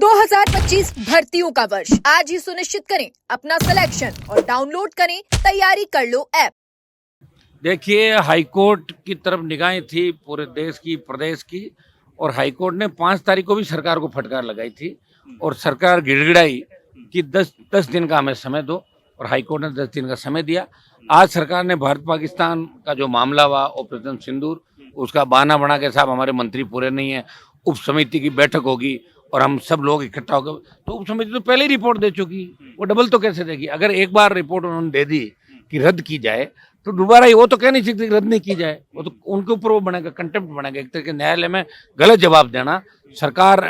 2025 भर्तियों का वर्ष आज ही सुनिश्चित करें अपना सिलेक्शन और डाउनलोड करें तैयारी कर लो ऐप। देखिए, हाईकोर्ट की तरफ निगाहें थी पूरे देश की, प्रदेश की, और हाईकोर्ट ने 5 तारीख को भी सरकार को फटकार लगाई थी और सरकार गिड़गिड़ाई कि 10 दिन का हमें समय दो, और हाईकोर्ट ने 10 दिन का समय दिया। आज सरकार ने भारत पाकिस्तान का जो मामला हुआ ऑपरेशन सिंदूर, उसका बहाना बना के साहब हमारे मंत्री पूरे नहीं है, उप समिति की बैठक होगी और हम सब लोग इकट्ठा होकर, तो उप समिति तो पहले ही रिपोर्ट दे चुकी, वो डबल तो कैसे देगी? अगर एक बार रिपोर्ट उन्होंने दे दी कि रद्द की जाए तो दोबारा वो तो कह नहीं सकते रद्द नहीं की जाए, वो तो उनके ऊपर वो बनेगा, कंटेम्प्ट बनेगा। एक तरीके न्यायालय में गलत जवाब देना सरकार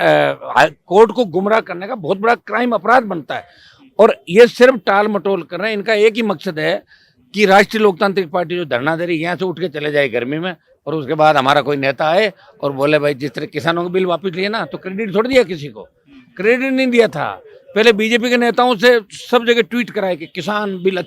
कोर्ट को गुमराह करने का बहुत बड़ा क्राइम, अपराध बनता है। और ये सिर्फ टाल मटोल कर रहे हैं, इनका एक ही मकसद है कि राष्ट्रीय लोकतांत्रिक पार्टी जो धरना दे रही है यहाँ से उठ के चले जाए गर्मी में, और उसके बाद हमारा कोई नेता आए और बोले भाई जिस तरह किसानों के बिल वापस लिए ना, तो क्रेडिट थोड़ी दिया किसी को, क्रेडिट नहीं दिया था। पहले बीजेपी के नेताओं से सब जगह ट्वीट कराए कि किसान बिल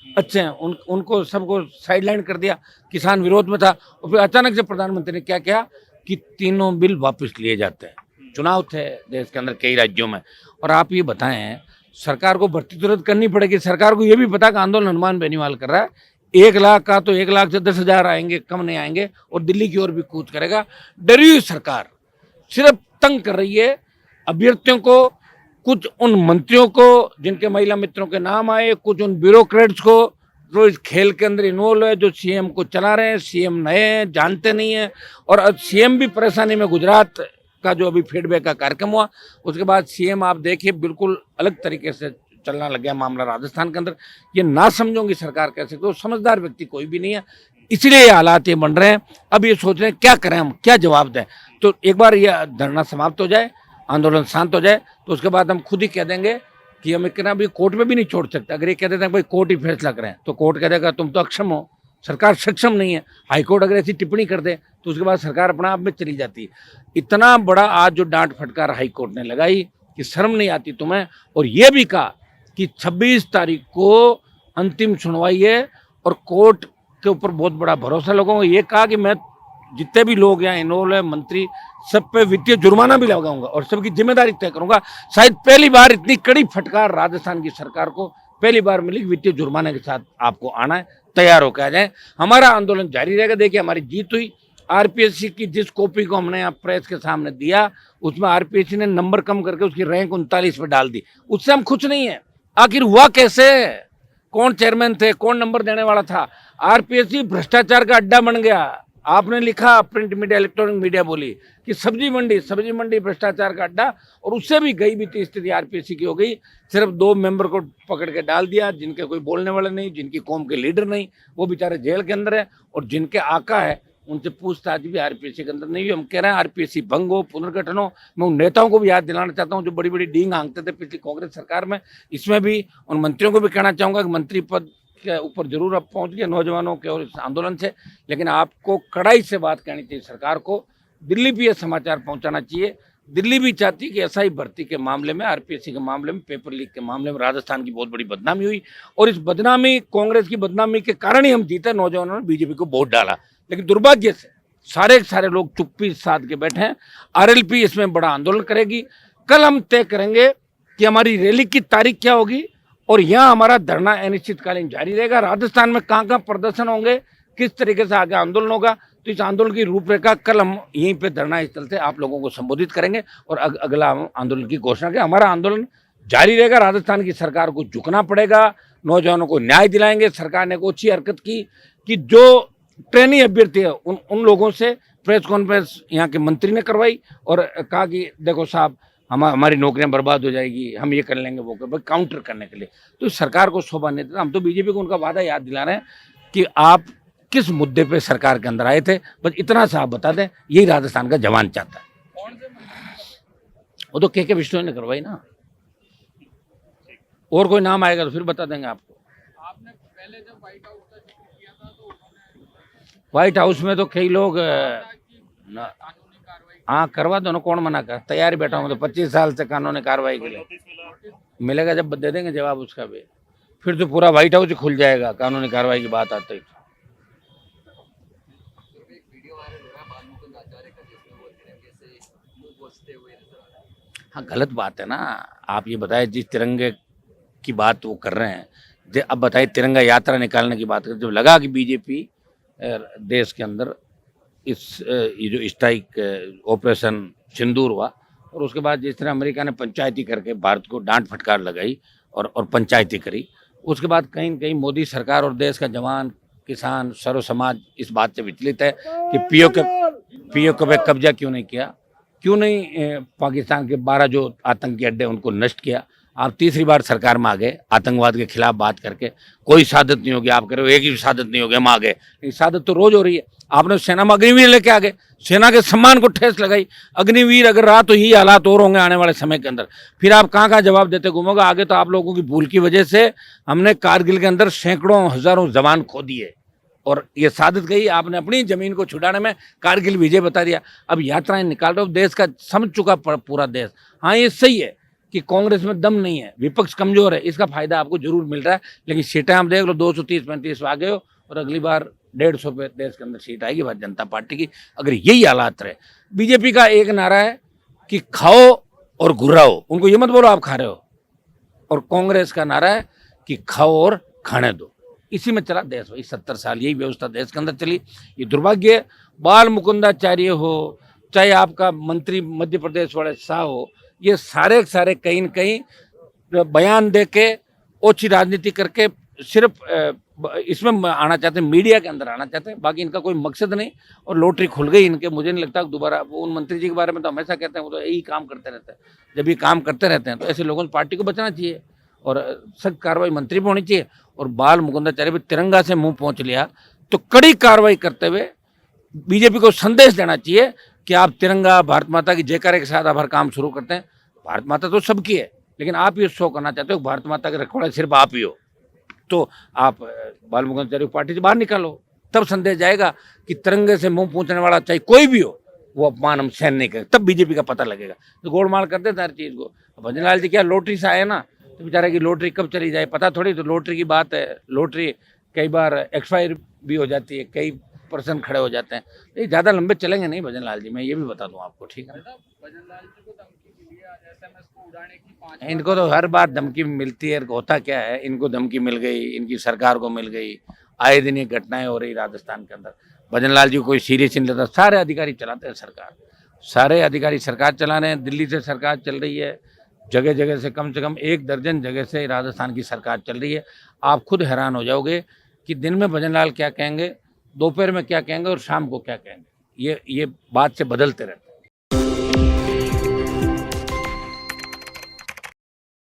अच्छे हैं, उनको सबको साइडलाइन कर दिया, किसान विरोध में था। और फिर अचानक से प्रधानमंत्री ने क्या किया कि तीनों बिल वापस लिए जाते हैं। चुनाव थे देश के अंदर कई राज्यों में, और आप ये बताएं सरकार को भर्ती तो रद्द करनी पड़ेगी। सरकार को ये भी पता कि आंदोलन हनुमान बेनीवाल कर रहा है, 1 लाख का तो 1 लाख से 10,000 आएंगे, कम नहीं आएंगे, और दिल्ली की ओर भी कूच करेगा। डरी हुई सरकार सिर्फ तंग कर रही है अभ्यर्थियों को, कुछ उन मंत्रियों को जिनके महिला मित्रों के नाम आए, कुछ उन ब्यूरोक्रेट्स को जो इस खेल के अंदर इन्वॉल्व है, जो सीएम को चला रहे हैं। सीएम नए हैं, जानते नहीं हैं, और सीएम भी परेशानी में। गुजरात का जो अभी फीडबैक का कार्यक्रम हुआ, उसके बाद सीएम आप देखिए बिल्कुल अलग तरीके से चलना लग गया मामला राजस्थान के अंदर। ये ना समझोगी सरकार कैसे, तो समझदार व्यक्ति कोई भी नहीं है, इसलिए ये हालात ये बन रहे हैं। अब ये सोच रहे हैं क्या करें हम, क्या जवाब दें। तो एक बार ये धरना समाप्त हो जाए, आंदोलन शांत हो जाए, तो उसके बाद हम खुद ही कह देंगे कि हम इतना भी कोर्ट में भी नहीं छोड़ सकते। अगर ये कह देते हैं भाई कोर्ट ही फैसला करें, तो कोर्ट कह देगा तुम तो अक्षम हो, सरकार सक्षम नहीं है। हाईकोर्ट अगर ऐसी टिप्पणी कर दे तो उसके बाद सरकार अपना आप में चली जाती है। इतना बड़ा आज जो डांट फटकार हाईकोर्ट ने लगाई कि शर्म नहीं आती तुम्हें, और ये भी कहा कि 26 तारीख को अंतिम सुनवाई है, और कोर्ट के ऊपर बहुत बड़ा भरोसा लोगों को। ये कहा कि मैं जितने भी लोग यहाँ इन्वॉल्व है, मंत्री, सब पे वित्तीय जुर्माना भी लगाऊंगा और सबकी जिम्मेदारी तय करूंगा। शायद पहली बार इतनी कड़ी फटकार राजस्थान की सरकार को पहली बार मिली, वित्तीय जुर्माने के साथ आपको आना है, तैयार होकर आ जाए। हमारा आंदोलन जारी रहेगा। देखिए हमारी जीत हुई। आरपीएससी की जिस कॉपी को हमने यहाँ प्रेस के सामने दिया, उसमें आरपीएससी ने नंबर कम करके उसकी रैंक 39 पे डाल दी। उससे हम खुश नहीं है। आखिर हुआ कैसे, कौन चेयरमैन थे, कौन नंबर देने वाला था? आरपीएससी भ्रष्टाचार का अड्डा बन गया। आपने लिखा, प्रिंट मीडिया, इलेक्ट्रॉनिक मीडिया बोली कि सब्जी मंडी भ्रष्टाचार का अड्डा, और उससे भी गई भी स्थिति आरपीएससी की हो गई। सिर्फ 2 मेंबर को पकड़ के डाल दिया, जिनके कोई बोलने वाले नहीं, जिनकी कौम के लीडर नहीं, वो बेचारे जेल के अंदर है, और जिनके आका है उनसे पूछताछ भी आरपीएससी के अंदर नहीं हुई। हम कह रहे हैं आरपीएससी भंग हो, पुनर्गठन हो। मैं उन नेताओं को भी याद दिलाना चाहता हूँ जो बड़ी बड़ी डींग हाँकते थे पिछली कांग्रेस सरकार में। इसमें भी उन मंत्रियों को भी कहना चाहूँगा कि मंत्री पद के ऊपर जरूर अब पहुंच गए नौजवानों के और इस आंदोलन से, लेकिन आपको कड़ाई से बात कहनी चाहिए सरकार को। दिल्ली भी ये समाचार पहुंचाना चाहिए। दिल्ली भी चाहती कि एसआई भर्ती के मामले में, आरपीएससी के मामले में, पेपर लीक के मामले में राजस्थान की बहुत बड़ी बदनामी हुई, और इस बदनामी, कांग्रेस की बदनामी के कारण ही हम जीते। नौजवानों ने बीजेपी को वोट डाला, लेकिन दुर्भाग्य से सारे लोग चुप्पी साध के बैठे हैं। आरएलपी इसमें बड़ा आंदोलन करेगी। कल हम तय करेंगे कि हमारी रैली की तारीख क्या होगी, और यहाँ हमारा धरना अनिश्चितकालीन जारी रहेगा। राजस्थान में कहाँ प्रदर्शन होंगे, किस तरीके से आगे आंदोलन होगा, तो इस आंदोलन की रूपरेखा कल हम यहीं पे धरना स्थल से आप लोगों को संबोधित करेंगे, और अगला हम आंदोलन की घोषणा करें। हमारा आंदोलन जारी रहेगा। राजस्थान की सरकार को झुकना पड़ेगा, नौजवानों को न्याय दिलाएंगे। सरकार ने एक अच्छी हरकत की कि जो ट्रेनी अभ्यर्थी है उन लोगों से प्रेस कॉन्फ्रेंस यहाँ के मंत्री ने करवाई, और कहा कि देखो साहब हमारी नौकरियां बर्बाद हो जाएगी, हम ये कर लेंगे, वो कर, काउंटर करने के लिए। तो सरकार को शोभा नहीं देता। हम तो बीजेपी को उनका वादा याद दिला रहे हैं कि आप किस मुद्दे पे सरकार के अंदर आए थे, बस इतना सा आप बता दें। यही राजस्थान का जवान चाहता है। वो तो के विष्णु ने करवाई ना, और कोई नाम आएगा तो फिर बता देंगे आपको। आपने पहले जब व्हाइट हाउस में तो कई लोग हाँ करवा दो ना, कौन मना कर, तैयारी बैठा हूँ। तो 25 साल से कानूनी कार्रवाई के लिए मिलेगा, जब दे देंगे जवाब उसका भी, फिर तो पूरा व्हाइट हाउस ही खुल जाएगा कानूनी कार्रवाई की बात आते ही। हाँ, गलत बात है ना। आप ये बताएं, जिस तिरंगे की बात वो कर रहे हैं, अब बताइए तिरंगा यात्रा निकालने की बात करें, जब लगा कि बीजेपी देश के अंदर ये जो स्ट्राइक ऑपरेशन सिंदूर हुआ, और उसके बाद जिस तरह अमेरिका ने पंचायती करके भारत को डांट फटकार लगाई और पंचायती करी, उसके बाद कहीं न कहीं मोदी सरकार और देश का जवान, किसान, सर्व समाज इस बात से विचलित है कि पीओके पे कब्जा क्यों नहीं किया, क्यों नहीं पाकिस्तान के 12 जो आतंकी अड्डे उनको नष्ट किया। आप तीसरी बार सरकार में आ गए आतंकवाद के खिलाफ बात करके, कोई शहादत नहीं होगी, आप कह रहे हो एक ही शहादत नहीं होगी, हम आ गए, लेकिन शहादत तो रोज हो रही है। आपने सेना में अग्निवीर लेके आ गए, सेना के सम्मान को ठेस लगाई। अग्निवीर अगर रहा तो यही हालात और होंगे आने वाले समय के अंदर। फिर आप कहाँ कहाँ जवाब देते घूमोगे। आगे तो आप लोगों की भूल की वजह से हमने कारगिल के अंदर सैकड़ों हजारों जवान खो दिए, और ये साबित गई आपने अपनी जमीन को छुड़ाने में कारगिल विजय बता दिया। अब यात्राएं निकाल रहे हो, देश का समझ चुका पूरा देश। हाँ, ये सही है कि कांग्रेस में दम नहीं है, विपक्ष कमजोर है, इसका फायदा आपको जरूर मिल रहा है, लेकिन सीटें आप देख लो 230-35 आ गए हो, और अगली बार 150 पे देश के अंदर सीट आएगी भारतीय जनता पार्टी की, अगर यही हालात रहे। बीजेपी का एक नारा है कि खाओ और घुराओ, उनको ये मत बोलो आप खा रहे हो, और कांग्रेस का नारा है कि खाओ और खाने दो। इसी में चला देश भाई, 70 साल यही व्यवस्था देश के अंदर चली। ये दुर्भाग्य है, बाल मुकुंदाचार्य हो, चाहे आपका मंत्री मध्य प्रदेश वाले शाह हो, ये सारे सारे कहीं न कहीं बयान दे के ओछी राजनीति करके सिर्फ इसमें आना चाहते हैं, मीडिया के अंदर आना चाहते हैं, बाकी इनका कोई मकसद नहीं। और लॉटरी खुल गई इनके, मुझे नहीं लगता दोबारा। वो उन मंत्री जी के बारे में तो हमेशा कहते हैं वो तो यही काम करते रहते हैं। जब ये काम करते रहते हैं तो ऐसे लोगों को पार्टी को बचना चाहिए, और सख्त कार्रवाई मंत्री पर होनी चाहिए। और बाल मुकुंदाचार्य भी तिरंगा से मुंह पहुंच लिया तो कड़ी कार्रवाई करते हुए बीजेपी को संदेश देना चाहिए कि आप तिरंगा, भारत माता की जयकारे के साथ आप हर काम शुरू करते हैं। भारत माता तो सबकी है, लेकिन आप ये शो करना चाहते हो भारत माता के रखवाले सिर्फ आप ही हो, तो आप बाल मुकुंदाचार्य पार्टी से बाहर निकालो। तब संदेश जाएगा कि तिरंगे से मुंह पूछने वाला चाहे कोई भी हो, वो अपमान हम सहन नहीं करें, तब बीजेपी का पता लगेगा। तो गोलमाल करते थे हर चीज़ को। भजन लाल जी क्या लॉटरी से आए ना, तो बेचारे की लॉटरी कब चली जाए पता थोड़ी। तो लॉटरी की बात है, लॉटरी कई बार एक्सपायर भी हो जाती है, कई पर्सन खड़े हो जाते हैं। ये ज़्यादा लंबे चलेंगे नहीं भजन लाल जी, मैं ये भी बता दूं आपको, ठीक है। इनको तो हर बार धमकी मिलती है, होता क्या है, इनको धमकी मिल गई, इनकी सरकार को मिल गई, आए दिन ये घटनाएं हो रही राजस्थान के अंदर। भजन लाल जी को कोई सीरियस नहीं लेता, सारे अधिकारी चलाते हैं सरकार, सारे अधिकारी सरकार चला रहे हैं। दिल्ली से सरकार चल रही है, जगह जगह से कम 1 दर्जन जगह से राजस्थान की सरकार चल रही है। आप खुद हैरान हो जाओगे कि दिन में भजन लाल क्या कहेंगे, दोपहर में क्या कहेंगे और शाम को क्या कहेंगे। ये बात से बदलते रहते हैं।